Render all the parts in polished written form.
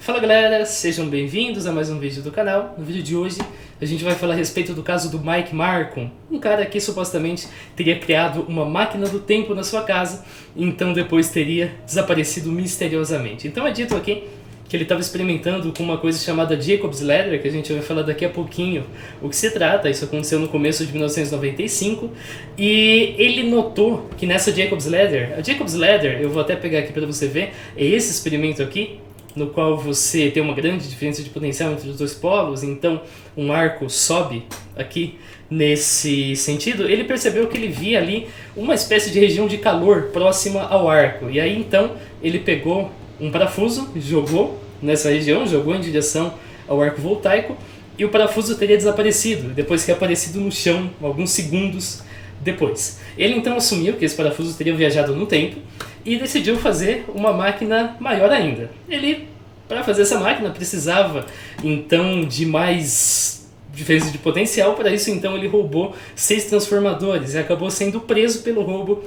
Fala galera, sejam bem-vindos a mais um vídeo do canal. No vídeo de hoje a gente vai falar a respeito do caso do Mike Marcum, um cara que supostamente teria criado uma máquina do tempo na sua casa e então depois teria desaparecido misteriosamente. Então é dito aqui que ele estava experimentando com uma coisa chamada Jacob's Ladder, que a gente vai falar daqui a pouquinho o que se trata. Isso aconteceu no começo de 1995 e ele notou que nessa Jacob's Ladder, a Jacob's Ladder, eu vou até pegar aqui para você ver, é esse experimento aqui, no qual você tem uma grande diferença de potencial entre os dois polos, então um arco sobe aqui nesse sentido. Ele percebeu que ele via ali uma espécie de região de calor próxima ao arco, e aí então ele pegou um parafuso, jogou nessa região, jogou em direção ao arco voltaico, e o parafuso teria desaparecido, depois que aparecido no chão alguns segundos depois. Ele então assumiu que esse parafuso teria viajado no tempo e decidiu fazer uma máquina maior ainda. Ele, para fazer essa máquina, precisava então de mais diferença de potencial. Para isso então ele roubou 6 transformadores e acabou sendo preso pelo roubo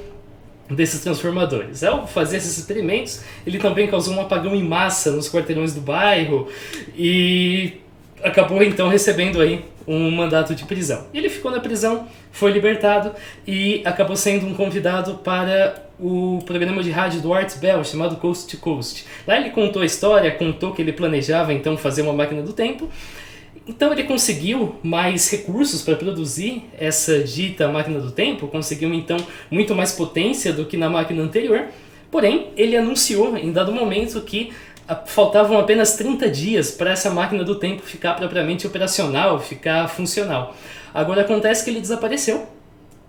desses transformadores. Ao fazer esses experimentos, ele também causou um apagão em massa nos quarteirões do bairro e acabou então recebendo aí um mandato de prisão. Ele ficou na prisão, foi libertado e acabou sendo um convidado para o programa de rádio do Art Bell chamado Coast to Coast. Lá ele contou a história, contou que ele planejava então fazer uma máquina do tempo. Então ele conseguiu mais recursos para produzir essa dita máquina do tempo, conseguiu então muito mais potência do que na máquina anterior. Porém, ele anunciou em dado momento que faltavam apenas 30 dias para essa máquina do tempo ficar propriamente operacional, ficar funcional. Agora acontece que ele desapareceu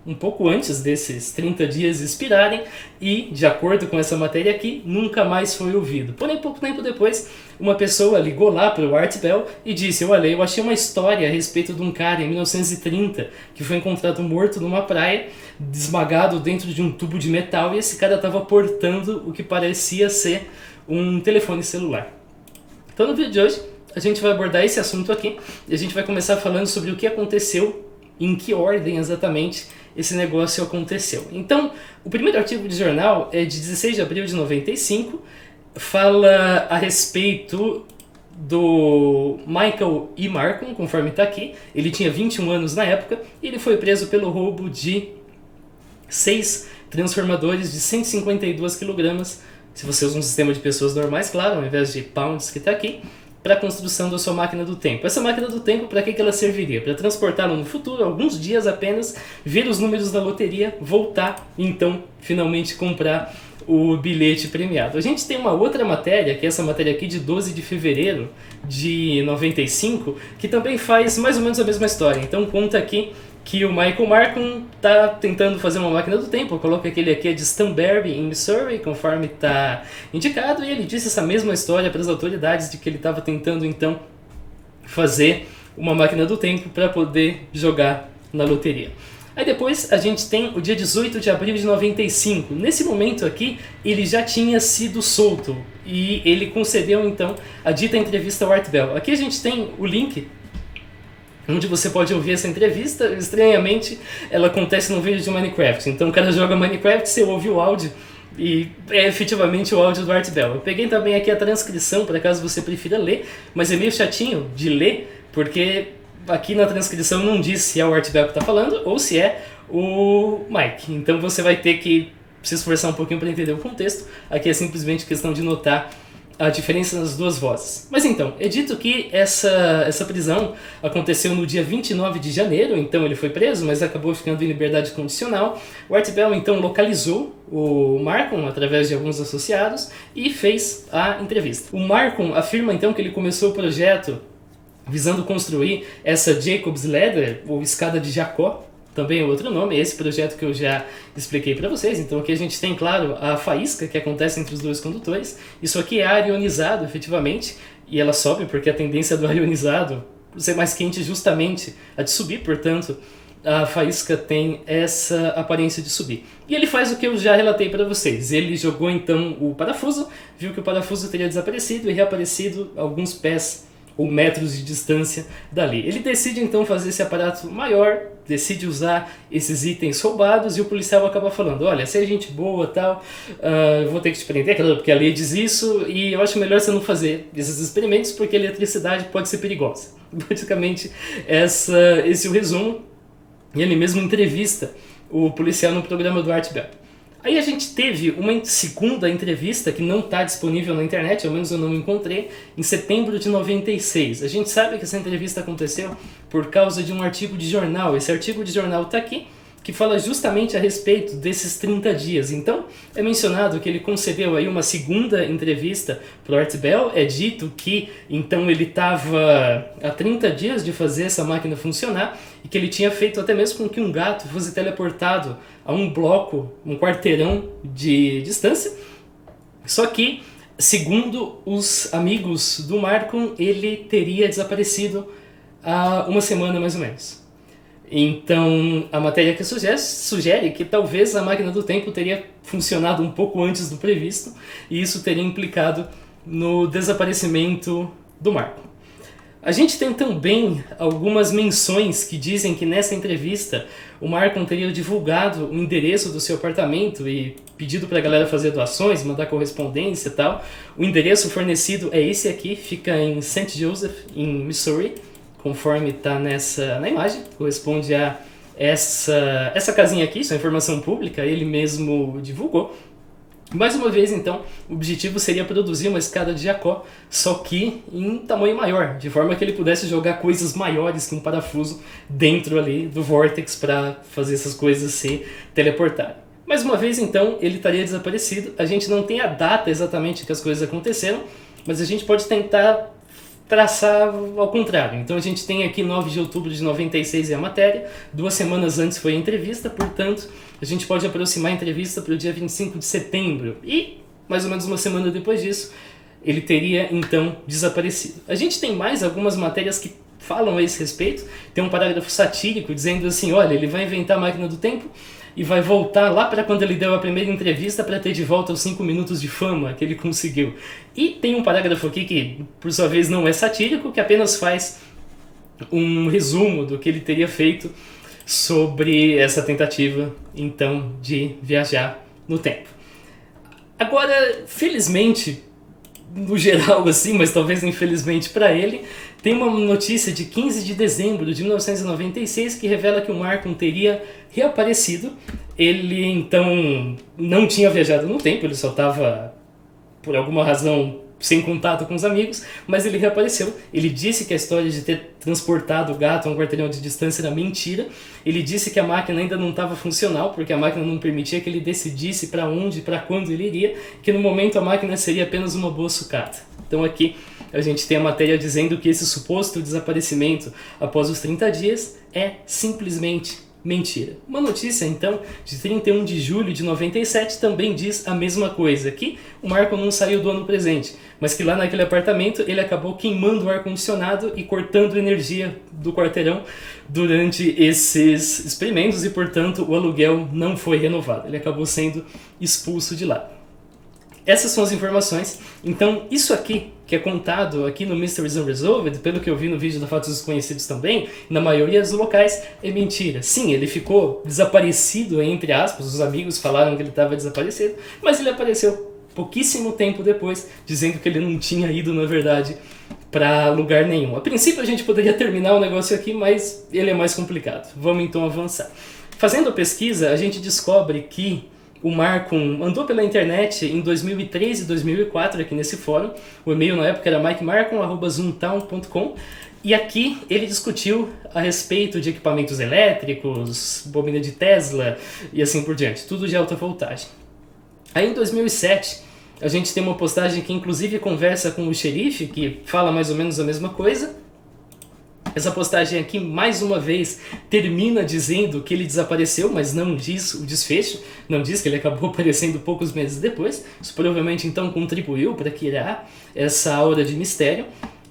um pouco antes desses 30 dias expirarem e, de acordo com essa matéria aqui, nunca mais foi ouvido. Porém, pouco tempo depois, uma pessoa ligou lá para o Art Bell e disse: olha, eu achei uma história a respeito de um cara em 1930 que foi encontrado morto numa praia, esmagado dentro de um tubo de metal, e esse cara estava portando o que parecia ser um telefone celular. Então no vídeo de hoje a gente vai abordar esse assunto aqui e a gente vai começar falando sobre o que aconteceu, em que ordem exatamente esse negócio aconteceu. Então, o primeiro artigo de jornal é de 16 de abril de 95, fala a respeito do Michael E. Marcum, conforme está aqui. Ele tinha 21 anos na época e ele foi preso pelo roubo de 6 transformadores de 152 kg, se você usa um sistema de pessoas normais, claro, ao invés de pounds que está aqui, para a construção da sua máquina do tempo. Essa máquina do tempo, para que ela serviria? Para transportá-lo no futuro, alguns dias apenas, ver os números da loteria, voltar e então finalmente comprar o bilhete premiado. A gente tem uma outra matéria, que é essa matéria aqui de 12 de fevereiro de 95, que também faz mais ou menos a mesma história. Então conta aqui que o Michael Marcum está tentando fazer uma máquina do tempo. Coloca que ele aqui é de Stanberry, em Missouri, conforme está indicado, e ele disse essa mesma história para as autoridades de que ele estava tentando então fazer uma máquina do tempo para poder jogar na loteria. Aí depois a gente tem o dia 18 de abril de 95. Nesse momento aqui, ele já tinha sido solto e ele concedeu então a dita entrevista ao Art Bell. Aqui a gente tem o link onde você pode ouvir essa entrevista. Estranhamente, ela acontece no vídeo de Minecraft. Então o cara joga Minecraft, você ouve o áudio e é efetivamente o áudio do Art Bell. Eu peguei também aqui a transcrição, para caso você prefira ler, mas é meio chatinho de ler, porque aqui na transcrição não diz se é o Art Bell que está falando ou se é o Mike. Então você vai ter que se esforçar um pouquinho para entender o contexto. Aqui é simplesmente questão de notar a diferença nas duas vozes. Mas então, é dito que essa prisão aconteceu no dia 29 de janeiro, então ele foi preso, mas acabou ficando em liberdade condicional. O Art Bell então localizou o Marcum através de alguns associados e fez a entrevista. O Marcum afirma então que ele começou o projeto visando construir essa Jacob's Ladder, ou escada de Jacó, também é outro nome, esse projeto que eu já expliquei para vocês. Então aqui a gente tem, claro, a faísca que acontece entre os dois condutores. Isso aqui é ar ionizado, efetivamente, e ela sobe porque a tendência do ar ionizado ser mais quente justamente a de subir, portanto a faísca tem essa aparência de subir. E ele faz o que eu já relatei para vocês. Ele jogou então o parafuso, viu que o parafuso teria desaparecido e reaparecido alguns pés ou metros de distância dali. Ele decide então fazer esse aparato maior, decide usar esses itens roubados e o policial acaba falando, olha, se é gente boa tal, eu vou ter que te prender, claro, porque a lei diz isso e eu acho melhor você não fazer esses experimentos porque a eletricidade pode ser perigosa. Basicamente esse é o resumo, e ele mesmo entrevista o policial no programa do Art Bell. Aí a gente teve uma segunda entrevista que não está disponível na internet, ao menos eu não encontrei, em setembro de 96. A gente sabe que essa entrevista aconteceu por causa de um artigo de jornal. Esse artigo de jornal está aqui, que fala justamente a respeito desses 30 dias. Então, é mencionado que ele concedeu aí uma segunda entrevista para o Art Bell. É dito que, então, ele estava há 30 dias de fazer essa máquina funcionar e que ele tinha feito até mesmo com que um gato fosse teleportado a um bloco, um quarteirão de distância. Só que, segundo os amigos do Marcon, ele teria desaparecido há uma semana mais ou menos. Então, a matéria que sugere que talvez a máquina do tempo teria funcionado um pouco antes do previsto e isso teria implicado no desaparecimento do Marcon. A gente tem também algumas menções que dizem que nessa entrevista o Marcon teria divulgado o endereço do seu apartamento e pedido para a galera fazer doações, mandar correspondência e tal. O endereço fornecido é esse aqui, fica em St. Joseph, em Missouri, conforme está na imagem, corresponde a essa casinha aqui, isso é informação pública, ele mesmo divulgou. Mais uma vez, então, o objetivo seria produzir uma escada de Jacó, só que em tamanho maior, de forma que ele pudesse jogar coisas maiores que um parafuso dentro ali do vórtex para fazer essas coisas se teleportarem. Mais uma vez, então, ele estaria desaparecido. A gente não tem a data exatamente que as coisas aconteceram, mas a gente pode tentar traçar ao contrário. Então a gente tem aqui 9 de outubro de 96 é a matéria, 2 semanas antes foi a entrevista, portanto a gente pode aproximar a entrevista para o dia 25 de setembro e mais ou menos uma semana depois disso ele teria então desaparecido. A gente tem mais algumas matérias que falam a esse respeito, tem um parágrafo satírico dizendo assim, olha, ele vai inventar a máquina do tempo e vai voltar lá para quando ele deu a primeira entrevista para ter de volta os 5 minutos de fama que ele conseguiu. E tem um parágrafo aqui que, por sua vez, não é satírico, que apenas faz um resumo do que ele teria feito sobre essa tentativa, então, de viajar no tempo. Agora, felizmente, no geral assim, mas talvez infelizmente para ele, tem uma notícia de 15 de dezembro de 1996 que revela que o Marcon teria reaparecido. Ele então não tinha viajado no tempo, ele só estava, por alguma razão, sem contato com os amigos, mas ele reapareceu. Ele disse que a história de ter transportado o gato a um quarteirão de distância era mentira. Ele disse que a máquina ainda não estava funcional, porque a máquina não permitia que ele decidisse para onde e para quando ele iria, que no momento a máquina seria apenas uma boa sucata. Então aqui a gente tem a matéria dizendo que esse suposto desaparecimento após os 30 dias é simplesmente mentira. Uma notícia, então, de 31 de julho de 97 também diz a mesma coisa, que o Marcon não saiu do ano presente, mas que lá naquele apartamento ele acabou queimando o ar-condicionado e cortando energia do quarteirão durante esses experimentos e, portanto, o aluguel não foi renovado. Ele acabou sendo expulso de lá. Essas são as informações. Então, isso aqui, que é contado aqui no Mysteries Unresolved, pelo que eu vi no vídeo da Fatos Desconhecidos também, na maioria dos locais, é mentira. Sim, ele ficou desaparecido, entre aspas, os amigos falaram que ele estava desaparecido, mas ele apareceu pouquíssimo tempo depois, dizendo que ele não tinha ido, na verdade, para lugar nenhum. A princípio a gente poderia terminar o negócio aqui, mas ele é mais complicado. Vamos então avançar. Fazendo a pesquisa, a gente descobre que o Marcon andou pela internet em 2003 e 2004 aqui nesse fórum. O e-mail na época era mikemarcon@zoomtown.com. E aqui ele discutiu a respeito de equipamentos elétricos, bobina de Tesla e assim por diante. Tudo de alta voltagem. Aí em 2007 a gente tem uma postagem que inclusive conversa com o xerife, que fala mais ou menos a mesma coisa. Essa postagem aqui, mais uma vez, termina dizendo que ele desapareceu, mas não diz o desfecho, não diz que ele acabou aparecendo poucos meses depois. Isso provavelmente, então, contribuiu para criar essa aura de mistério.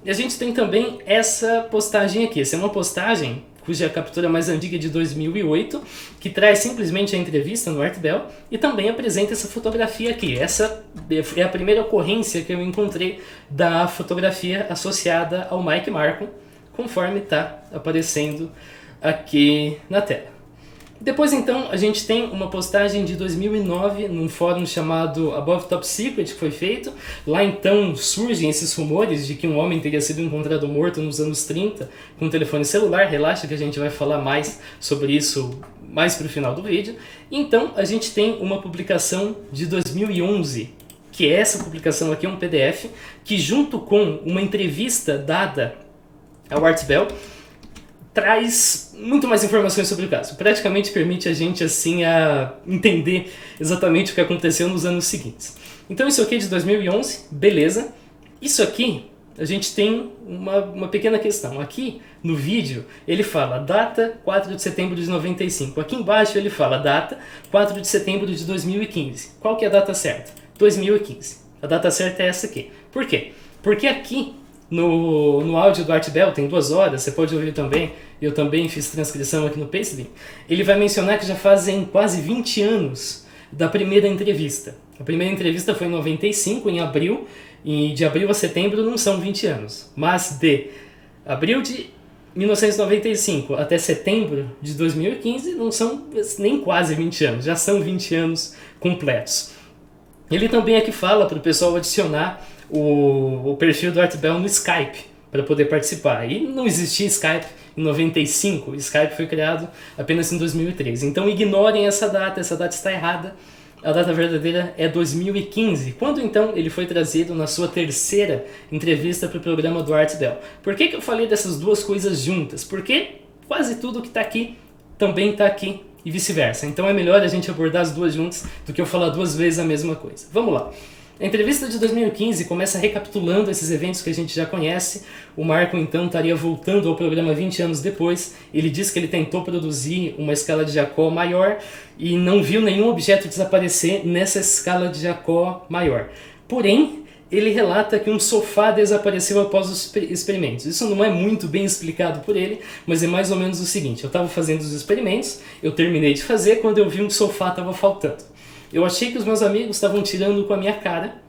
E a gente tem também essa postagem aqui. Essa é uma postagem cuja captura mais antiga é de 2008, que traz simplesmente a entrevista no Art Bell e também apresenta essa fotografia aqui. Essa é a primeira ocorrência que eu encontrei da fotografia associada ao Mike Markham, conforme está aparecendo aqui na tela. Depois então a gente tem uma postagem de 2009 num fórum chamado Above Top Secret que foi feito. Lá então surgem esses rumores de que um homem teria sido encontrado morto nos anos 30 com um telefone celular. Relaxa que a gente vai falar mais sobre isso mais para o final do vídeo. Então a gente tem uma publicação de 2011, que é essa publicação aqui, é um PDF, que junto com uma entrevista dada ao Art Bell, traz muito mais informações sobre o caso. Praticamente permite a gente assim a entender exatamente o que aconteceu nos anos seguintes. Então isso aqui é de 2011, beleza. Isso aqui a gente tem uma pequena questão. Aqui no vídeo ele fala data 4 de setembro de 95. Aqui embaixo ele fala data 4 de setembro de 2015. Qual que é a data certa? 2015. A data certa é essa aqui. Por quê? Porque aqui no áudio do Art Bell, tem 2 horas, você pode ouvir também, eu também fiz transcrição aqui no Pastebin, ele vai mencionar que já fazem quase 20 anos da primeira entrevista. A primeira entrevista foi em 95, em abril, e de abril a setembro não são 20 anos, mas de abril de 1995 até setembro de 2015 não são nem quase 20 anos, já são 20 anos completos. Ele também aqui fala para o pessoal adicionar o perfil do Art Bell no Skype para poder participar. E não existia Skype em 95, o Skype foi criado apenas em 2013. Então ignorem essa data está errada. A data verdadeira é 2015, quando então ele foi trazido na sua terceira entrevista para o programa do Art Bell. Por que eu falei dessas duas coisas juntas? Porque quase tudo que está aqui também está aqui e vice-versa. Então é melhor a gente abordar as duas juntas do que eu falar 2 vezes a mesma coisa. Vamos lá. A entrevista de 2015 começa recapitulando esses eventos que a gente já conhece. O Markham então estaria voltando ao programa 20 anos depois. Ele diz que ele tentou produzir uma escala de Jacó maior e não viu nenhum objeto desaparecer nessa escala de Jacó maior. Porém, ele relata que um sofá desapareceu após os experimentos. Isso não é muito bem explicado por ele, mas é mais ou menos o seguinte. Eu estava fazendo os experimentos, eu terminei de fazer, quando eu vi um sofá estava faltando. Eu achei que os meus amigos estavam tirando com a minha cara,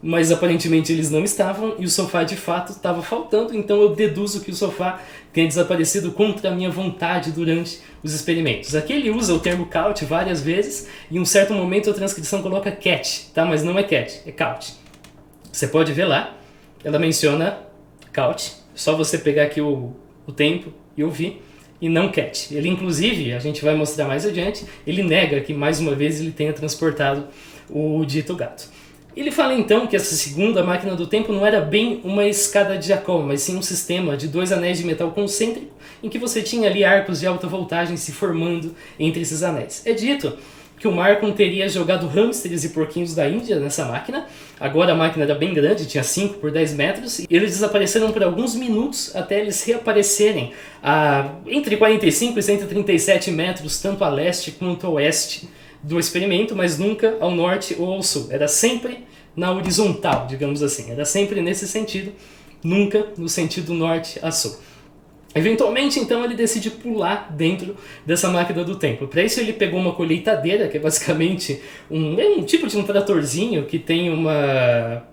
mas aparentemente eles não estavam, e o sofá de fato estava faltando, então eu deduzo que o sofá tenha desaparecido contra a minha vontade durante os experimentos. Aqui ele usa o termo couch várias vezes, e em um certo momento a transcrição coloca cat, tá? Mas não é cat, é couch. Você pode ver lá, ela menciona couch, só você pegar aqui o tempo e ouvir, e não cat. Ele inclusive, a gente vai mostrar mais adiante, ele nega que mais uma vez ele tenha transportado o dito gato. Ele fala então que essa segunda máquina do tempo não era bem uma escada de Jacó, mas sim um sistema de 2 anéis de metal concêntrico, em que você tinha ali arcos de alta voltagem se formando entre esses anéis. É dito que o Markham teria jogado hamsters e porquinhos da Índia nessa máquina. Agora a máquina era bem grande, tinha 5 por 10 metros, e eles desapareceram por alguns minutos até eles reaparecerem entre 45 e 137 metros, tanto a leste quanto a oeste do experimento, mas nunca ao norte ou ao sul. Era sempre na horizontal, digamos assim. Era sempre nesse sentido, nunca no sentido norte a sul. Eventualmente, então, ele decide pular dentro dessa máquina do tempo. Para isso, ele pegou uma colheitadeira, que é basicamente um tipo de um tratorzinho que tem uma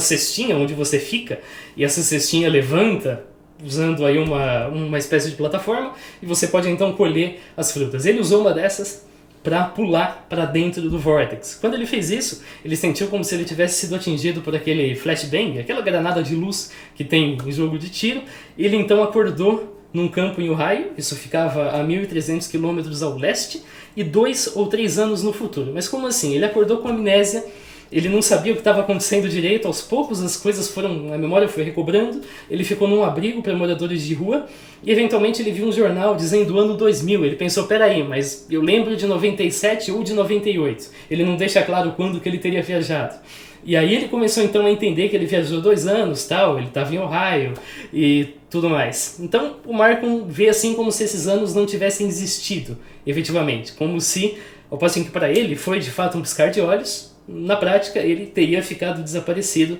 cestinha onde você fica, e essa cestinha levanta, usando aí uma espécie de plataforma, e você pode então colher as frutas. Ele usou uma dessas para pular para dentro do Vortex. Quando ele fez isso, ele sentiu como se ele tivesse sido atingido por aquele flashbang, aquela granada de luz que tem em jogo de tiro. Ele então acordou num campo em Ohio, isso ficava a 1.300 km ao leste, e 2 ou 3 anos no futuro. Mas como assim? Ele acordou com amnésia, ele não sabia o que estava acontecendo direito, aos poucos as coisas a memória foi recobrando, ele ficou num abrigo para moradores de rua, e eventualmente ele viu um jornal dizendo o ano 2000, ele pensou, peraí, mas eu lembro de 97 ou de 98, ele não deixa claro quando que ele teria viajado. E aí ele começou então a entender que ele viajou 2 anos, tal, ele estava em Ohio e tudo mais. Então o Markham vê assim como se esses anos não tivessem existido, efetivamente, como se, ao passo em que para ele foi de fato um piscar de olhos, na prática, ele teria ficado desaparecido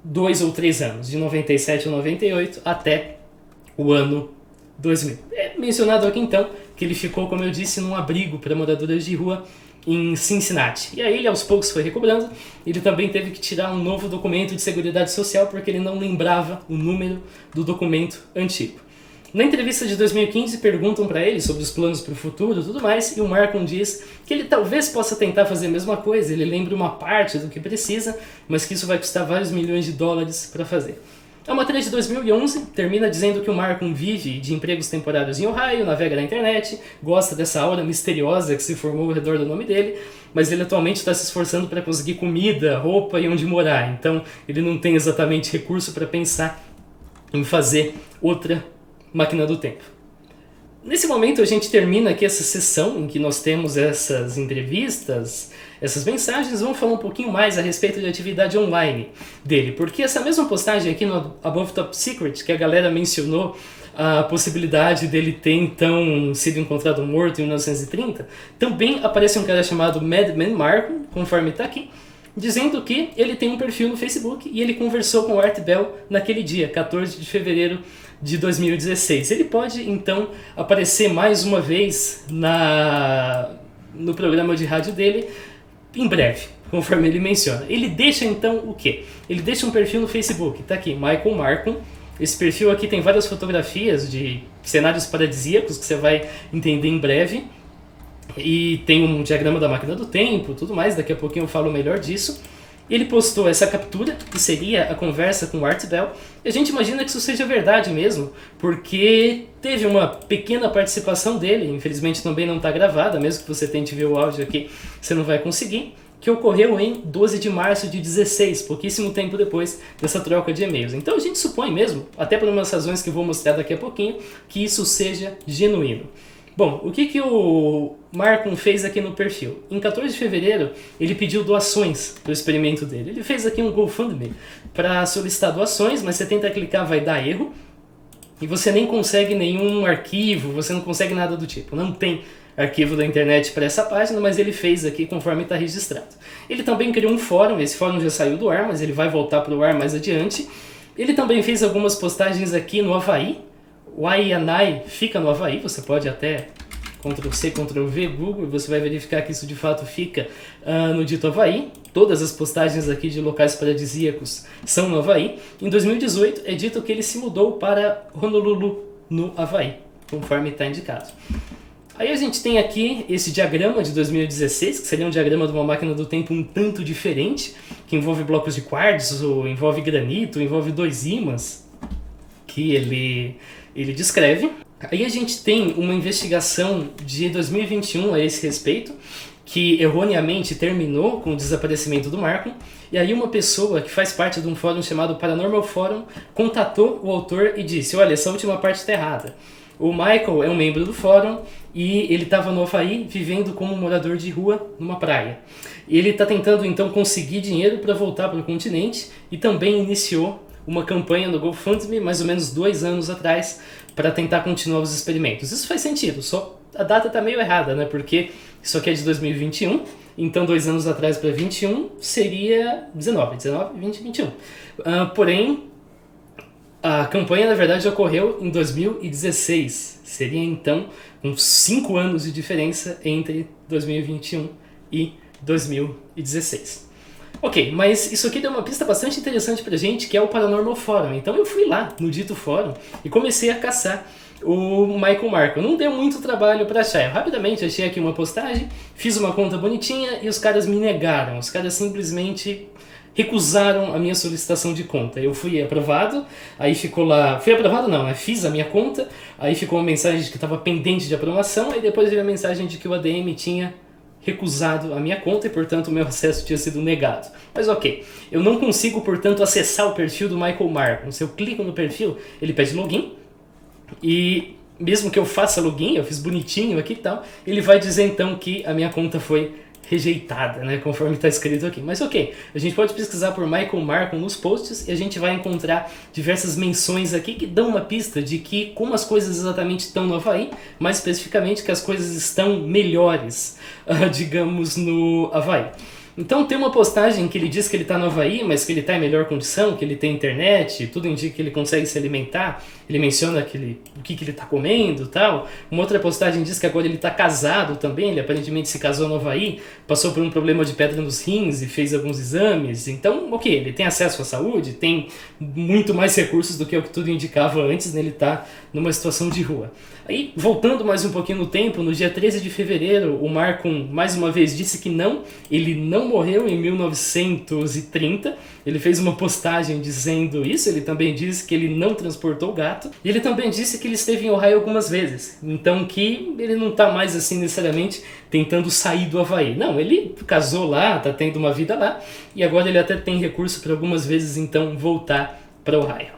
2 ou 3 anos, de 97 a 98 até o ano 2000. É mencionado aqui então que ele ficou, como eu disse, num abrigo para moradores de rua em Cincinnati. E aí ele aos poucos foi recobrando. Ele também teve que tirar um novo documento de Seguridade Social porque ele não lembrava o número do documento antigo. Na entrevista de 2015 perguntam para ele sobre os planos para o futuro e tudo mais, e o Marcum diz que ele talvez possa tentar fazer a mesma coisa, ele lembra uma parte do que precisa, mas que isso vai custar vários milhões de dólares para fazer. A matéria de 2011 termina dizendo que o Marcum vive de empregos temporários em Ohio, navega na internet, gosta dessa aura misteriosa que se formou ao redor do nome dele, mas ele atualmente está se esforçando para conseguir comida, roupa e onde morar, então ele não tem exatamente recurso para pensar em fazer outra máquina do tempo. Nesse momento a gente termina aqui essa sessão em que nós temos essas entrevistas, essas mensagens. Vamos falar um pouquinho mais a respeito de atividade online dele, porque essa mesma postagem aqui no Above Top Secret, que a galera mencionou a possibilidade dele ter então sido encontrado morto em 1930, também aparece um cara chamado Madman Marcum, conforme está aqui, dizendo que ele tem um perfil no Facebook e ele conversou com o Art Bell naquele dia, 14 de fevereiro de 2016. Ele pode, então, aparecer mais uma vez no programa de rádio dele em breve, conforme ele menciona. Ele deixa, então, o quê? Ele deixa um perfil no Facebook, tá aqui, Michael Marcum. Esse perfil aqui tem várias fotografias de cenários paradisíacos que você vai entender em breve. E tem um diagrama da máquina do tempo, tudo mais, daqui a pouquinho eu falo melhor disso. Ele postou essa captura, que seria a conversa com o Art Bell, e a gente imagina que isso seja verdade mesmo, porque teve uma pequena participação dele, infelizmente também não está gravada, mesmo que você tente ver o áudio aqui, você não vai conseguir, que ocorreu em 12 de março de 16, pouquíssimo tempo depois dessa troca de e-mails. Então a gente supõe mesmo, até por umas razões que eu vou mostrar daqui a pouquinho, que isso seja genuíno. Bom, o que o Marcum fez aqui no perfil? Em 14 de fevereiro, ele pediu doações para o experimento dele. Ele fez aqui um GoFundMe para solicitar doações, mas você tenta clicar, vai dar erro. E você nem consegue nenhum arquivo, você não consegue nada do tipo. Não tem arquivo da internet para essa página, mas ele fez aqui conforme está registrado. Ele também criou um fórum, esse fórum já saiu do ar, mas ele vai voltar para o ar mais adiante. Ele também fez algumas postagens aqui no Havaí. O Waianae fica no Havaí, você pode até Ctrl+C, Ctrl+V, Google, e você vai verificar que isso de fato fica no dito Havaí. Todas as postagens aqui de locais paradisíacos são no Havaí. Em 2018 é dito que ele se mudou para Honolulu, no Havaí, conforme está indicado. Aí a gente tem aqui esse diagrama de 2016, que seria um diagrama de uma máquina do tempo um tanto diferente, que envolve blocos de quartzo, envolve granito, envolve 2 ímãs, que ele descreve. Aí a gente tem uma investigação de 2021 a esse respeito, que erroneamente terminou com o desaparecimento do Marcum, e aí uma pessoa que faz parte de um fórum chamado Paranormal Forum contatou o autor e disse: olha, essa última parte está errada. O Michael é um membro do fórum e ele estava no Havaí vivendo como morador de rua numa praia. E ele está tentando então conseguir dinheiro para voltar para o continente e também iniciou uma campanha no GoFundMe mais ou menos 2 anos atrás para tentar continuar os experimentos. Isso faz sentido, só a data está meio errada, né? Porque isso aqui é de 2021, então 2 anos atrás para 21 seria 19, 20, 21. Porém, a campanha na verdade ocorreu em 2016, seria então uns 5 anos de diferença entre 2021 e 2016. Ok, mas isso aqui deu uma pista bastante interessante pra gente, que é o Paranormal Forum. Então eu fui lá no dito fórum e comecei a caçar o Michael Marcum. Não deu muito trabalho para achar. Eu rapidamente achei aqui uma postagem, fiz uma conta bonitinha e os caras me negaram. Os caras simplesmente recusaram a minha solicitação de conta. Eu fui aprovado, aí ficou lá... Fui aprovado não, né? Fiz a minha conta, aí ficou uma mensagem de que estava pendente de aprovação, e depois veio a mensagem de que o ADM tinha recusado a minha conta e, portanto, o meu acesso tinha sido negado. Mas ok, eu não consigo, portanto, acessar o perfil do Michael Marcum. Se eu clico no perfil, ele pede login, e mesmo que eu faça login, eu fiz bonitinho aqui e tal, ele vai dizer então que a minha conta foi rejeitada, né, conforme está escrito aqui. Mas ok, a gente pode pesquisar por Michael Marcum nos posts e a gente vai encontrar diversas menções aqui que dão uma pista de que como as coisas exatamente estão no Havaí, mais especificamente que as coisas estão melhores, digamos, no Havaí. Então tem uma postagem que ele diz que ele está no Havaí, mas que ele está em melhor condição, que ele tem internet, tudo indica que ele consegue se alimentar. Ele menciona o que ele está comendo e tal. Uma outra postagem diz que agora ele está casado também, ele aparentemente se casou no Havaí, passou por um problema de pedra nos rins e fez alguns exames. Então, ok, ele tem acesso à saúde, tem muito mais recursos do que o que tudo indicava antes, né? Ele está numa situação de rua. Aí, voltando mais um pouquinho no tempo, no dia 13 de fevereiro, o Marcum mais uma vez disse que não, ele não morreu em 1930, ele fez uma postagem dizendo isso, ele também disse que ele não transportou o gato, e ele também disse que ele esteve em Ohio algumas vezes, então que ele não está mais assim necessariamente tentando sair do Havaí. Não, ele casou lá, está tendo uma vida lá, e agora ele até tem recurso para algumas vezes então voltar para Ohio.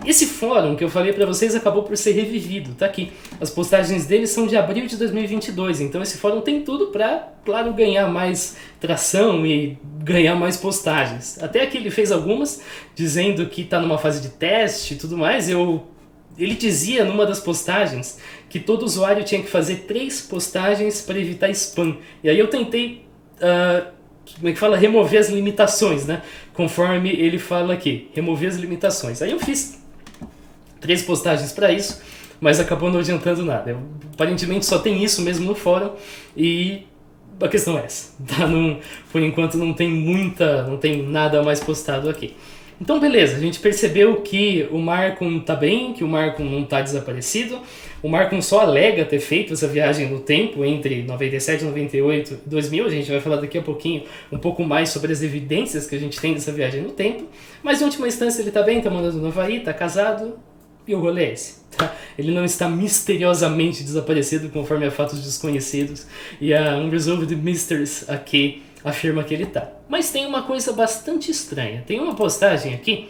Esse fórum que eu falei para vocês acabou por ser revivido, tá aqui. As postagens dele são de abril de 2022, então esse fórum tem tudo para, claro, ganhar mais tração e ganhar mais postagens. Até aqui ele fez algumas, dizendo que está numa fase de teste e tudo mais. Ele dizia numa das postagens que todo usuário tinha que fazer 3 postagens para evitar spam. E aí eu tentei... como é que fala? Remover as limitações, né? Conforme ele fala aqui, remover as limitações. Aí eu fiz 3 postagens para isso, mas acabou não adiantando nada. Aparentemente só tem isso mesmo no fórum e a questão é essa. Tá? Por enquanto não tem nada mais postado aqui. Então beleza, a gente percebeu que o Marcum tá bem, que o Marcum não tá desaparecido. O Marcum só alega ter feito essa viagem no tempo entre 97, 98 e 2000. A gente vai falar daqui a pouquinho um pouco mais sobre as evidências que a gente tem dessa viagem no tempo. Mas em última instância ele tá bem, tá morando no Havaí, tá casado e o rolê é esse. Tá? Ele não está misteriosamente desaparecido conforme a fatos desconhecidos e a Unresolved Mysteries aqui afirma que ele tá. Mas tem uma coisa bastante estranha. Tem uma postagem aqui,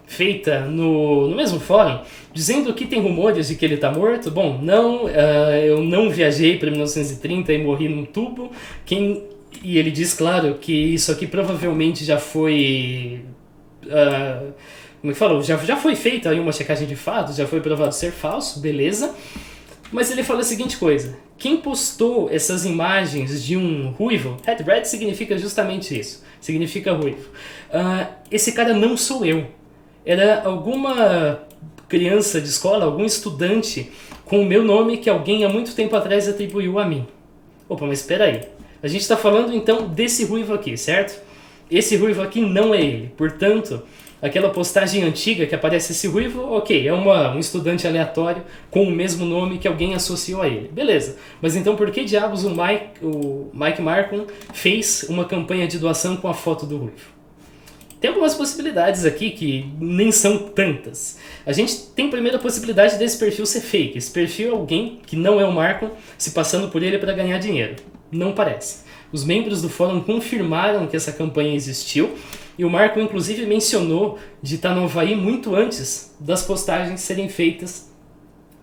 feita no mesmo fórum, dizendo que tem rumores de que ele tá morto. Bom, não, eu não viajei para 1930 e morri num tubo. E ele diz, claro, que isso aqui provavelmente já foi... como é que falou? Já foi feita aí uma checagem de fatos, já foi provado ser falso, beleza. Mas ele fala a seguinte coisa: quem postou essas imagens de um ruivo, Head Red significa justamente isso, significa ruivo. Esse cara não sou eu. Era alguma criança de escola, algum estudante com o meu nome que alguém há muito tempo atrás atribuiu a mim. Opa, mas espera aí. A gente está falando então desse ruivo aqui, certo? Esse ruivo aqui não é ele, portanto... Aquela postagem antiga que aparece esse ruivo, ok, é um estudante aleatório com o mesmo nome que alguém associou a ele. Beleza, mas então por que diabos o Mike Marcum fez uma campanha de doação com a foto do ruivo? Tem algumas possibilidades aqui que nem são tantas. A gente tem a primeira possibilidade desse perfil ser fake. Esse perfil é alguém que não é o Marcum se passando por ele para ganhar dinheiro. Não parece. Os membros do fórum confirmaram que essa campanha existiu e o Marcum inclusive mencionou de estar no Havaí muito antes das postagens serem feitas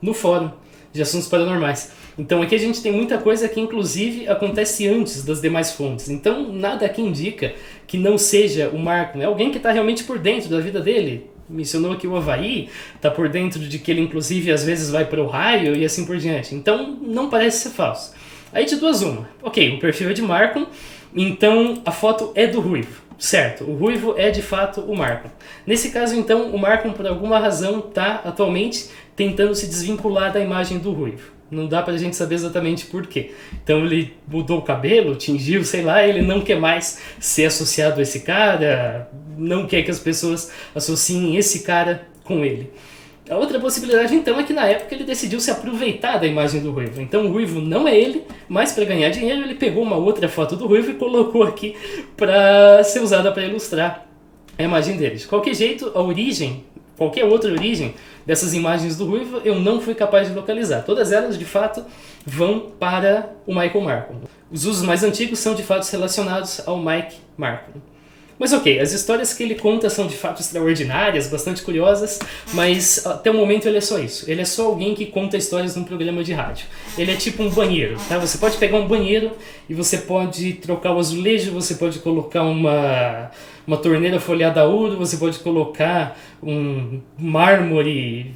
no fórum de assuntos paranormais. Então aqui a gente tem muita coisa que inclusive acontece antes das demais fontes. Então nada aqui indica que não seja o Marcum. É alguém que está realmente por dentro da vida dele. Mencionou que o Havaí está por dentro de que ele inclusive às vezes vai para o Ohio e assim por diante. Então não parece ser falso. Aí de duas uma. Ok, o perfil é de Marcum, então a foto é do ruivo. Certo, o ruivo é de fato o Marcum. Nesse caso então, o Marcum por alguma razão está atualmente tentando se desvincular da imagem do ruivo. Não dá pra gente saber exatamente por quê. Então ele mudou o cabelo, tingiu, sei lá, ele não quer mais ser associado a esse cara, não quer que as pessoas associem esse cara com ele. A outra possibilidade, então, é que na época ele decidiu se aproveitar da imagem do ruivo. Então o ruivo não é ele, mas para ganhar dinheiro ele pegou uma outra foto do ruivo e colocou aqui para ser usada para ilustrar a imagem dele. De qualquer jeito, a origem, qualquer outra origem dessas imagens do ruivo, eu não fui capaz de localizar. Todas elas, de fato, vão para o Michael Marcum. Os usos mais antigos são, de fato, relacionados ao Mike Marcum. Mas ok, as histórias que ele conta são de fato extraordinárias, bastante curiosas, mas até o momento ele é só isso. Ele é só alguém que conta histórias num programa de rádio. Ele é tipo um banheiro, tá? Você pode pegar um banheiro e você pode trocar o azulejo, você pode colocar uma torneira folhada a ouro, você pode colocar um mármore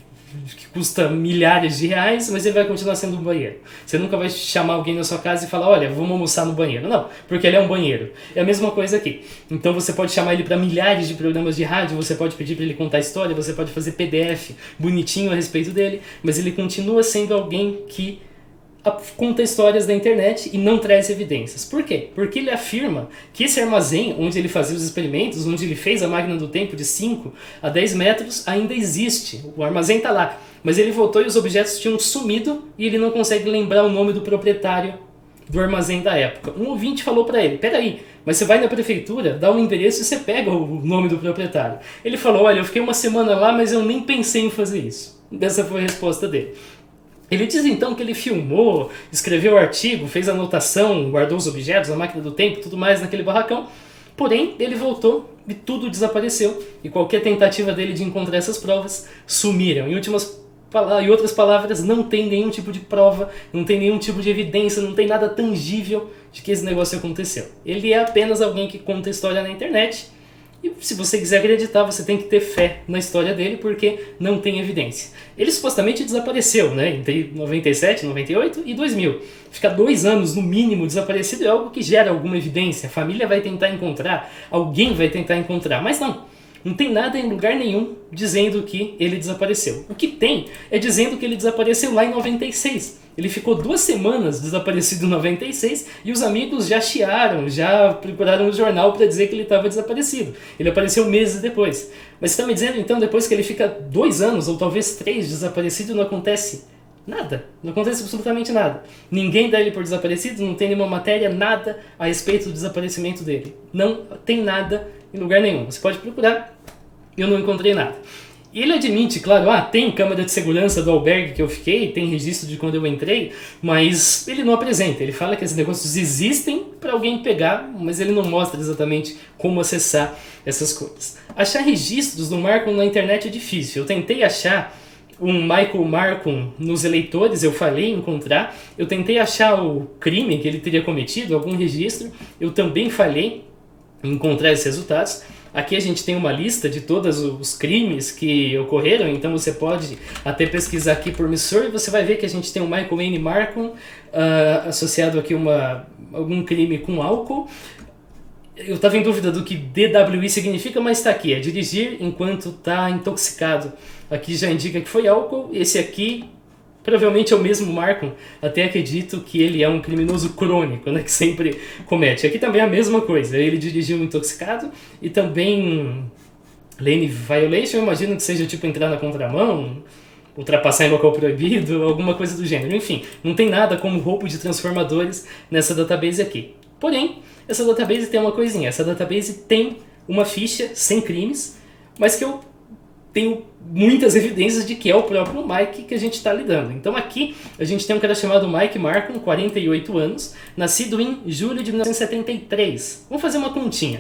que custa milhares de reais, mas ele vai continuar sendo um banheiro. Você nunca vai chamar alguém na sua casa e falar, olha, vamos almoçar no banheiro. Não, porque ele é um banheiro. É a mesma coisa aqui. Então você pode chamar ele para milhares de programas de rádio, você pode pedir para ele contar história, você pode fazer PDF bonitinho a respeito dele, mas ele continua sendo alguém que conta histórias da internet e não traz evidências. Por quê? Porque ele afirma que esse armazém onde ele fazia os experimentos, onde ele fez a máquina do tempo de 5 a 10 metros, ainda existe. O armazém está lá. Mas ele voltou e os objetos tinham sumido e ele não consegue lembrar o nome do proprietário do armazém da época. Um ouvinte falou para ele, peraí, mas você vai na prefeitura, dá um endereço e você pega o nome do proprietário. Ele falou, olha, eu fiquei uma semana lá, mas eu nem pensei em fazer isso. Essa foi a resposta dele. Ele diz então que ele filmou, escreveu o artigo, fez anotação, guardou os objetos, a máquina do tempo, tudo mais naquele barracão. Porém, ele voltou e tudo desapareceu. E qualquer tentativa dele de encontrar essas provas sumiram. Em outras palavras, não tem nenhum tipo de prova, não tem nenhum tipo de evidência, não tem nada tangível de que esse negócio aconteceu. Ele é apenas alguém que conta história na internet. E se você quiser acreditar, você tem que ter fé na história dele, porque não tem evidência. Ele supostamente desapareceu, né, entre 97, 98 e 2000. Ficar 2 anos, no mínimo, desaparecido é algo que gera alguma evidência. A família vai tentar encontrar, alguém vai tentar encontrar, mas não tem nada em lugar nenhum dizendo que ele desapareceu. O que tem é dizendo que ele desapareceu lá em 96. Ele ficou 2 semanas desaparecido em 96 e os amigos já chiaram, já procuraram no jornal para dizer que ele estava desaparecido. Ele apareceu meses depois. Mas você está me dizendo então, depois que ele fica 2 anos ou talvez 3 desaparecido, não acontece nada? Não acontece absolutamente nada. Ninguém dá ele por desaparecido, não tem nenhuma matéria, nada a respeito do desaparecimento dele. Não tem nada em lugar nenhum. Você pode procurar, eu não encontrei nada. E ele admite, claro, tem câmera de segurança do albergue que eu fiquei, tem registro de quando eu entrei, mas ele não apresenta. Ele fala que esses negócios existem para alguém pegar, mas ele não mostra exatamente como acessar essas coisas. Achar registros do Markham na internet é difícil. Eu tentei achar um Michael Markham nos eleitores, eu falhei em encontrar. Eu tentei achar o crime que ele teria cometido, algum registro, eu também falhei em encontrar esses resultados. Aqui a gente tem uma lista de todos os crimes que ocorreram, então você pode até pesquisar aqui por emissor e você vai ver que a gente tem o Michael Wayne Markham associado aqui a algum crime com álcool. Eu estava em dúvida do que DWI significa, mas está aqui, é dirigir enquanto está intoxicado. Aqui já indica que foi álcool, esse aqui provavelmente é o mesmo Markham, até acredito que ele é um criminoso crônico, né, que sempre comete. Aqui também é a mesma coisa, ele dirigiu intoxicado e também lane violation, eu imagino que seja tipo entrar na contramão, ultrapassar em local proibido, alguma coisa do gênero. Enfim, não tem nada como roubo de transformadores nessa database aqui. Porém, essa database tem uma coisinha, essa database tem uma ficha sem crimes, mas que eu tenho muitas evidências de que é o próprio Mike que a gente está lidando. Então aqui a gente tem um cara chamado Mike Markham, 48 anos, nascido em julho de 1973. Vamos fazer uma continha.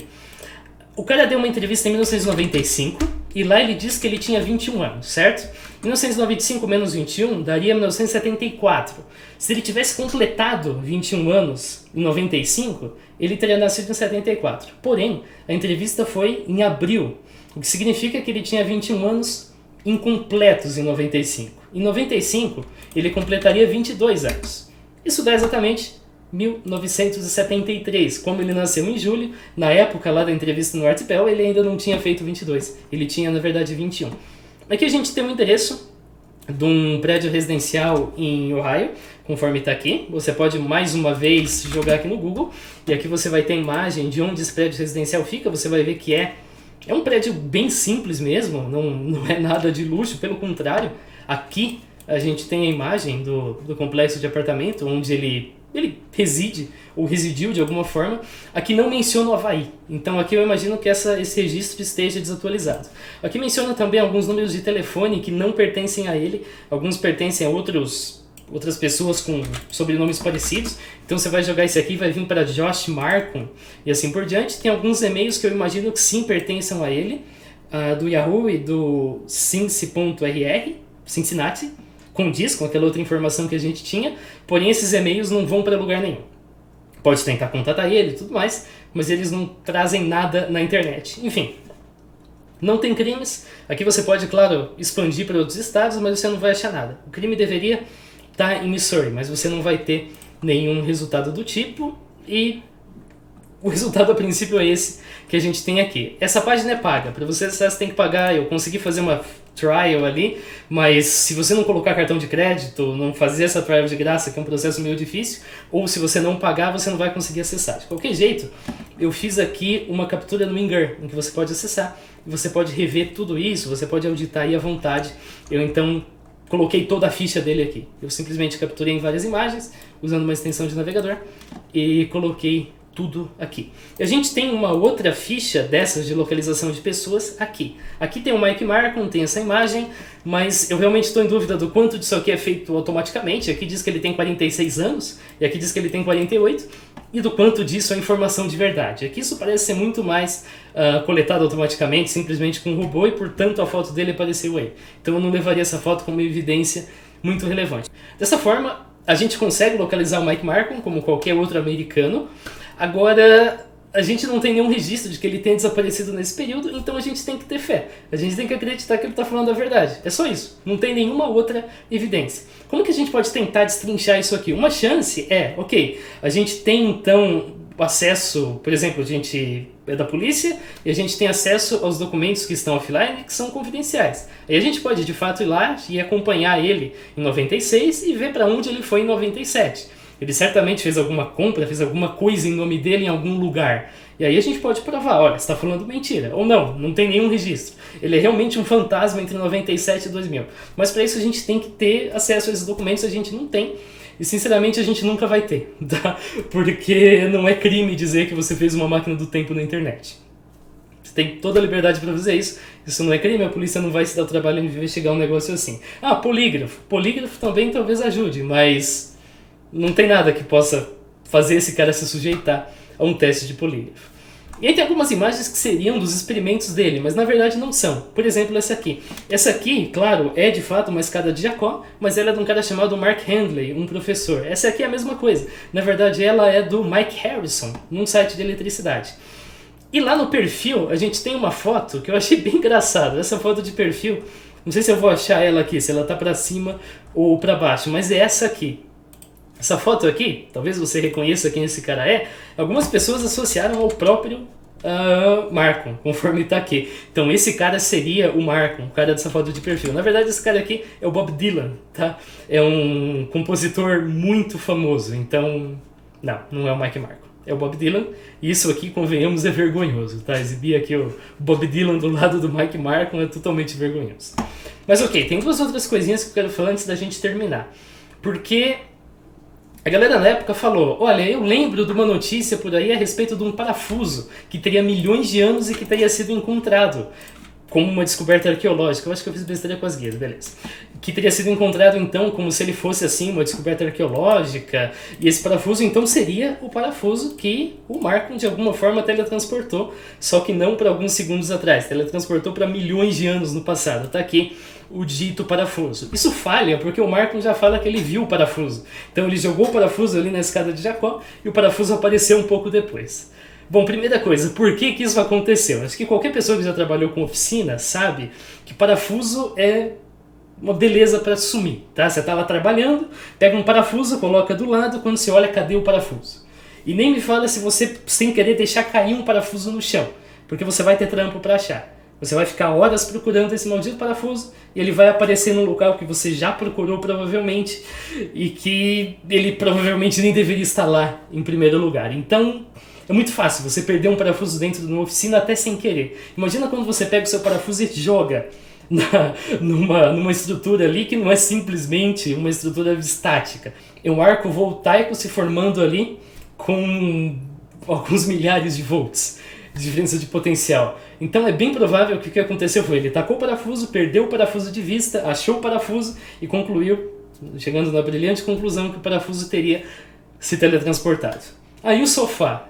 O cara deu uma entrevista em 1995 e lá ele diz que ele tinha 21 anos, certo? 1995 menos 21 daria 1974. Se ele tivesse completado 21 anos em 95, ele teria nascido em 74. Porém, a entrevista foi em abril, o que significa que ele tinha 21 anos incompletos em 95. Em 95, ele completaria 22 anos. Isso dá exatamente 1973. Como ele nasceu em julho, na época lá da entrevista no Artbell, ele ainda não tinha feito 22. Ele tinha, na verdade, 21. Aqui a gente tem um endereço de um prédio residencial em Ohio, conforme está aqui. Você pode mais uma vez jogar aqui no Google, e aqui você vai ter a imagem de onde esse prédio residencial fica. Você vai ver que é um prédio bem simples mesmo, não é nada de luxo, pelo contrário. Aqui a gente tem a imagem do complexo de apartamento onde ele reside, ou residiu de alguma forma. Aqui não menciona o Havaí, então aqui eu imagino que esse registro esteja desatualizado. Aqui menciona também alguns números de telefone que não pertencem a ele, alguns pertencem a outras pessoas com sobrenomes parecidos. Então você vai jogar esse aqui, vai vir para Josh Markham e assim por diante. Tem alguns e-mails que eu imagino que sim pertençam a ele, do Yahoo e do Cincy.rr, Cincinnati, condiz com aquela outra informação que a gente tinha, porém esses e-mails não vão para lugar nenhum. Pode tentar contatar ele e tudo mais, mas eles não trazem nada na internet. Enfim, Não tem crimes. Aqui você pode, claro, expandir para outros estados, mas você não vai achar nada. O crime deveria estar em Missouri, mas você não vai ter nenhum resultado do tipo. E o resultado a princípio é esse que a gente tem aqui. Essa página é paga. Para você acessar, você tem que pagar. Eu consegui fazer uma trial ali, mas se você não colocar cartão de crédito, não fazer essa trial de graça, que é um processo meio difícil, ou se você não pagar, você não vai conseguir acessar. De qualquer jeito, eu fiz aqui uma captura no Winger, em que você pode acessar, e você pode rever tudo isso, você pode auditar aí à vontade. Eu então coloquei toda a ficha dele aqui. Eu simplesmente capturei em várias imagens, usando uma extensão de navegador, e coloquei tudo aqui. E a gente tem uma outra ficha dessas de localização de pessoas aqui. Aqui tem o Mike Marcum, tem essa imagem, mas eu realmente estou em dúvida do quanto disso aqui é feito automaticamente. Aqui diz que ele tem 46 anos, e aqui diz que ele tem 48, e do quanto disso é informação de verdade. Aqui isso parece ser muito mais coletado automaticamente, simplesmente com um robô, e portanto a foto dele apareceu aí. Então eu não levaria essa foto como uma evidência muito relevante. Dessa forma, a gente consegue localizar o Mike Marcum como qualquer outro americano. Agora, a gente não tem nenhum registro de que ele tenha desaparecido nesse período, então a gente tem que ter fé. A gente tem que acreditar que ele está falando a verdade. É só isso. Não tem nenhuma outra evidência. Como que a gente pode tentar destrinchar isso aqui? Uma chance é, ok, a gente tem então acesso, por exemplo, a gente é da polícia e a gente tem acesso aos documentos que estão offline, que são confidenciais. Aí a gente pode de fato ir lá e acompanhar ele em 96 e ver para onde ele foi em 97. Ele certamente fez alguma compra, fez alguma coisa em nome dele em algum lugar. E aí a gente pode provar, olha, você está falando mentira. Ou não, não tem nenhum registro. Ele é realmente um fantasma entre 97 e 2000. Mas para isso a gente tem que ter acesso a esses documentos, a gente não tem. E sinceramente a gente nunca vai ter, tá? Porque não é crime dizer que você fez uma máquina do tempo na internet. Você tem toda a liberdade para fazer isso. Isso não é crime, a polícia não vai se dar o trabalho de investigar um negócio assim. Ah, polígrafo. Polígrafo também talvez ajude, mas não tem nada que possa fazer esse cara se sujeitar a um teste de polígrafo. E aí tem algumas imagens que seriam dos experimentos dele, mas na verdade não são. Por exemplo, essa aqui. Essa aqui, claro, é de fato uma escada de Jacó, mas ela é de um cara chamado Mark Handley, um professor. Essa aqui é a mesma coisa. Na verdade, ela é do Mike Harrison, num site de eletricidade. E lá no perfil, a gente tem uma foto que eu achei bem engraçada. Essa foto de perfil, não sei se eu vou achar ela aqui, se ela tá pra cima ou pra baixo, mas é essa aqui. Essa foto aqui, talvez você reconheça quem esse cara é, algumas pessoas associaram ao próprio Marcum, conforme está aqui. Então esse cara seria o Marcum, o cara dessa foto de perfil. Na verdade esse cara aqui é o Bob Dylan, tá? É um compositor muito famoso, então não é o Mike Marcum. É o Bob Dylan, e isso aqui, convenhamos, é vergonhoso, tá? Exibir aqui o Bob Dylan do lado do Mike Marcum é totalmente vergonhoso. Mas ok, tem duas outras coisinhas que eu quero falar antes da gente terminar. Porque a galera na época falou, olha, eu lembro de uma notícia por aí a respeito de um parafuso que teria milhões de anos e que teria sido encontrado como uma descoberta arqueológica. Eu acho que eu fiz besteira com as guias, beleza. Que teria sido encontrado então como se ele fosse assim uma descoberta arqueológica, e esse parafuso então seria o parafuso que o Marcum de alguma forma teletransportou, só que não para alguns segundos atrás, teletransportou para milhões de anos no passado. Tá aqui o dito parafuso. Isso falha porque o Marcum já fala que ele viu o parafuso. Então ele jogou o parafuso ali na escada de Jacó e o parafuso apareceu um pouco depois. Bom, primeira coisa, por que isso aconteceu? Acho que qualquer pessoa que já trabalhou com oficina sabe que parafuso é uma beleza para sumir, tá? Você tá lá trabalhando, pega um parafuso, coloca do lado, quando você olha, cadê o parafuso? E nem me fala se você, sem querer, deixar cair um parafuso no chão, porque você vai ter trampo para achar. Você vai ficar horas procurando esse maldito parafuso e ele vai aparecer num local que você já procurou provavelmente e que ele provavelmente nem deveria estar lá em primeiro lugar. Então é muito fácil você perder um parafuso dentro de uma oficina até sem querer. Imagina quando você pega o seu parafuso e joga numa estrutura ali que não é simplesmente uma estrutura estática. É um arco voltaico se formando ali com alguns milhares de volts de diferença de potencial. Então é bem provável que o que aconteceu foi ele tacou o parafuso, perdeu o parafuso de vista, achou o parafuso e concluiu, chegando na brilhante conclusão, que o parafuso teria se teletransportado. Aí o sofá,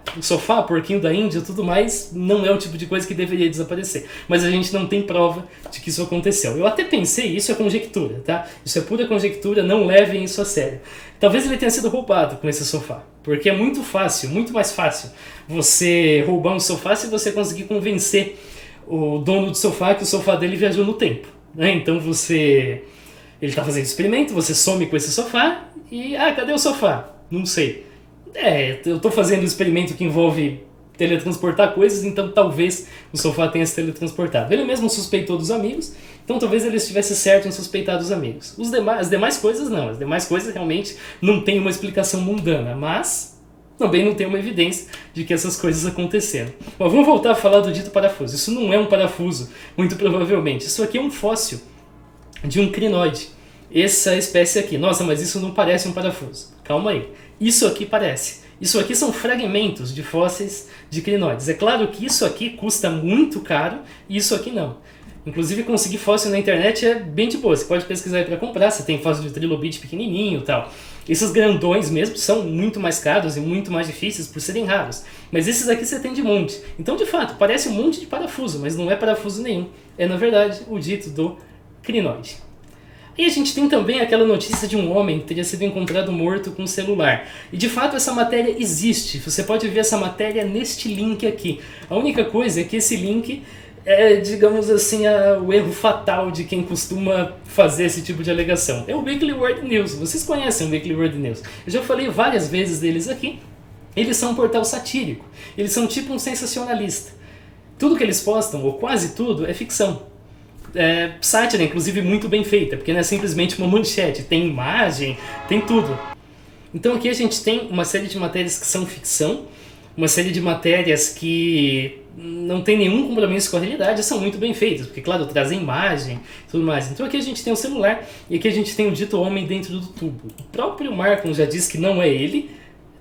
porquinho da Índia e tudo mais, não é o tipo de coisa que deveria desaparecer. Mas a gente não tem prova de que isso aconteceu. Eu até pensei, isso é conjectura, tá? Isso é pura conjectura, não levem isso a sério. Talvez ele tenha sido roubado com esse sofá. Porque é muito fácil, muito mais fácil você roubar um sofá se você conseguir convencer o dono do sofá, que o sofá dele viajou no tempo, né? Então ele está fazendo experimento, você some com esse sofá e, cadê o sofá? Não sei. Eu estou fazendo um experimento que envolve teletransportar coisas, então talvez o sofá tenha se teletransportado. Ele mesmo suspeitou dos amigos, então talvez ele estivesse certo em suspeitar dos amigos. As demais coisas não, as demais coisas realmente não tem uma explicação mundana, mas também não tem uma evidência de que essas coisas aconteceram. Bom, vamos voltar a falar do dito parafuso. Isso não é um parafuso, muito provavelmente. Isso aqui é um fóssil de um crinoide. Essa espécie aqui. Nossa, mas isso não parece um parafuso. Calma aí. Isso aqui parece. Isso aqui são fragmentos de fósseis de crinoides. É claro que isso aqui custa muito caro e isso aqui não. Inclusive, conseguir fóssil na internet é bem de boa. Você pode pesquisar aí para comprar. Você tem fóssil de trilobite pequenininho e tal. Esses grandões mesmo são muito mais caros e muito mais difíceis por serem raros. Mas esses aqui você tem de monte. Então, de fato, parece um monte de parafuso, mas não é parafuso nenhum. É, na verdade, o dito do crinoide. E a gente tem também aquela notícia de um homem que teria sido encontrado morto com um celular. E de fato essa matéria existe. Você pode ver essa matéria neste link aqui. A única coisa é que esse link é, digamos assim, o erro fatal de quem costuma fazer esse tipo de alegação. É o Weekly World News. Vocês conhecem o Weekly World News. Eu já falei várias vezes deles aqui. Eles são um portal satírico. Eles são tipo um sensacionalista. Tudo que eles postam, ou quase tudo, é ficção. Sátira, inclusive, muito bem feita, porque não é simplesmente uma manchete, tem imagem, tem tudo. Então aqui a gente tem uma série de matérias que são ficção, uma série de matérias que não tem nenhum compromisso com a realidade, são muito bem feitas, porque, claro, trazem imagem e tudo mais. Então aqui a gente tem o celular e aqui a gente tem o dito homem dentro do tubo. O próprio Markham já disse que não é ele,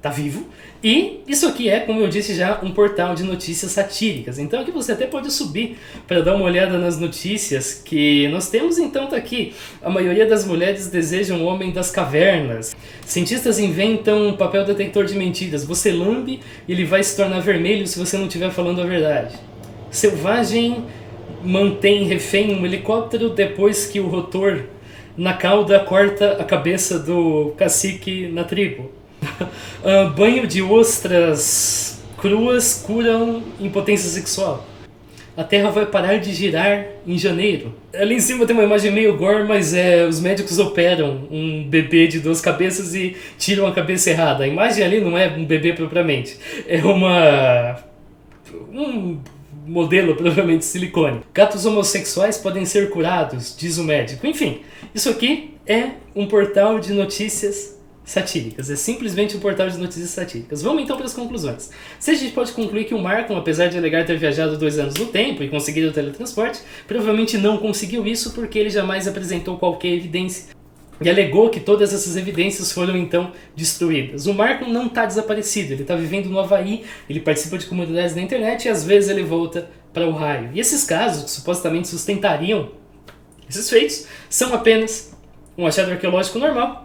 tá vivo. E isso aqui é, como eu disse já, um portal de notícias satíricas. Então aqui você até pode subir para dar uma olhada nas notícias que nós temos. Então tá aqui: a maioria das mulheres deseja um homem das cavernas. Cientistas inventam um papel detector de mentiras. Você lambe e ele vai se tornar vermelho se você não estiver falando a verdade. Selvagem mantém refém um helicóptero depois que o rotor na cauda corta a cabeça do cacique na tribo. Banho de ostras cruas curam impotência sexual. A Terra vai parar de girar em janeiro. Ali em cima tem uma imagem meio gore, mas os médicos operam um bebê de 2 cabeças e tiram a cabeça errada. A imagem ali não é um bebê propriamente, é um modelo provavelmente de silicone. Gatos homossexuais podem ser curados, diz o médico. Enfim, isso aqui é um portal de notícias satíricas. É simplesmente um portal de notícias satíricas. Vamos então para as conclusões. Se a gente pode concluir que o Markham, apesar de alegar ter viajado 2 anos no tempo e conseguido o teletransporte, provavelmente não conseguiu isso porque ele jamais apresentou qualquer evidência e alegou que todas essas evidências foram então destruídas. O Markham não está desaparecido, ele está vivendo no Havaí, ele participa de comunidades na internet e às vezes ele volta para o Ohio. E esses casos que supostamente sustentariam esses feitos são apenas um achado arqueológico normal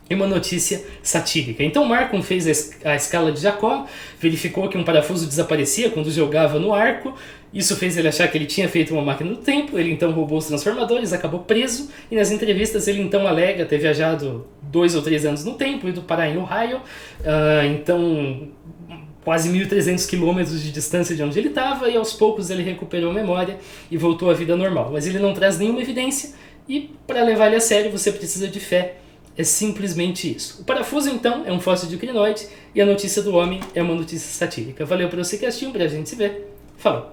e uma notícia satírica. Então Markham fez a escala de Jacob, verificou que um parafuso desaparecia quando jogava no arco. Isso fez ele achar que ele tinha feito uma máquina do tempo. Ele então roubou os transformadores, acabou preso, e nas entrevistas ele então alega ter viajado 2 ou 3 anos no tempo, ido parar em Ohio, então quase 1.300 quilômetros de distância de onde ele estava, e aos poucos ele recuperou a memória e voltou à vida normal. Mas ele não traz nenhuma evidência, e para levar ele a sério você precisa de fé. É simplesmente isso. O parafuso, então, é um fóssil de crinoide e a notícia do homem é uma notícia satírica. Valeu por você que assistiu, pra gente se ver. Falou!